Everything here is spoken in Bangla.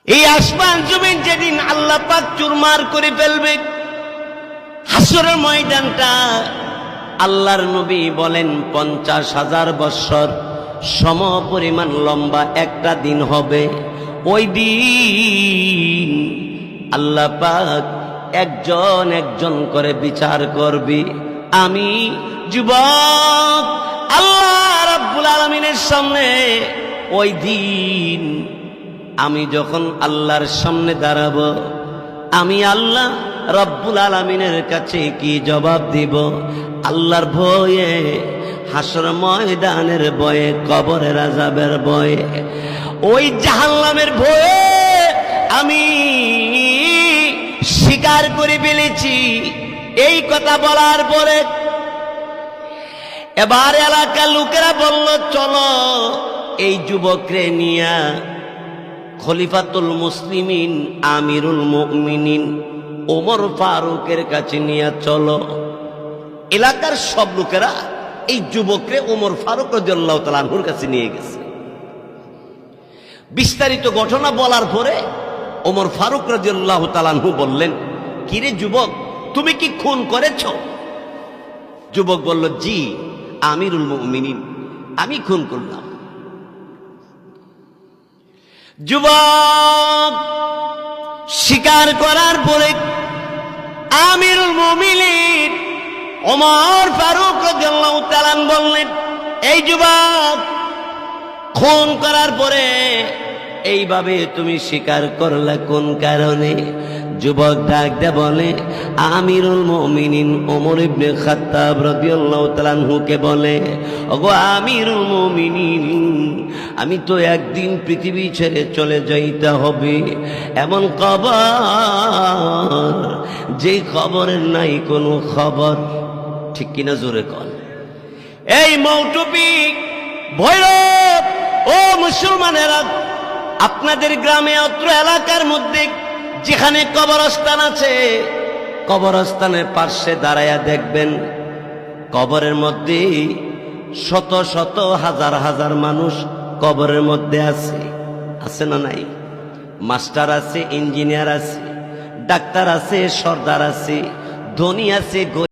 এই আসমান জমিন যেদিন আল্লাহ পাক চুরমার করে ফেলবে, হাসরের ময়দানটা আল্লাহর নবী বলেন 50,000 বৎসর সম পরিমাণ লম্বা একটা দিন হবে। ওই দিন আল্লাহ পাক একজন একজন করে বিচার করবে। আমি যুবক আল্লাহ রাব্বুল আলামিনের সামনে ওই দিন আমি যখন আল্লাহর সামনে দাঁড়াবো, আমি আল্লাহ রব্বুল আলামিনের কাছে কি জবাব দিব? আল্লাহর ভয়ে, হাসর ময়দানের ভয়ে, কবরের আযাবের ভয়ে, ওই জাহান্নামের ভয়ে আমি স্বীকার করে ফেলেছি। এই কথা বলার পরে এবার এলাকার লোকেরা বলল, চলো এই যুবকরে নিয়া খলিফাতুল মুসলিমিন আমিরুল মুমিনিন ওমর ফারুকের কাছে নিয়ে চলো। এলাকার সব লোকেরা এই যুবকরে ওমর ফারুক রাদিয়াল্লাহু তাআলা আনহুর কাছে নিয়ে গেছে। বিস্তারিত ঘটনা বলার পরে ওমর ফারুক রাদিয়াল্লাহু তাআলা আনহু বললেন, কিরে যুবক, তুমি কি খুন করেছো? যুবক বলল, জি আমিরুল মুমিনিন, আমি খুন করলাম। যুবক স্বীকার করার পরে আমিরুল মুমিনিন ওমর ফারুক রাদিয়াল্লাহু তাআলা বললেন, এই যুবক, খুন করার পরে এইভাবে তুমি স্বীকার করলে কোন কারণে? যুবক ডাক দে বলে, আমিরুল মুমিনিন ওমর ইবনে খাত্তাব রাদিয়াল্লাহু তাআলা আনহুকে বলে, ওগো আমিরুল মুমিনিন, আমি তো একদিন পৃথিবী ছেড়ে চলে যাইতে হবে। এমন কবর, যে খবরের নাই কোনো খবর, ঠিক কিনা জোরে কন। এই মৌটুপি ভৈরব ও মুসলমানেরা, আপনাদের গ্রামে অত্র এলাকার মধ্যে যেখানে কবরস্থান আছে, কবরস্থানের পাশে দাঁড়ায়া দেখবেন কবরের মধ্যে শত শত হাজার হাজার মানুষ কবরের মধ্যে আছে। আছে না নাই? মাস্টার আছে, ইঞ্জিনিয়ার আছে, ডাক্তার আছে, সর্দার আছে, ধনী আছে,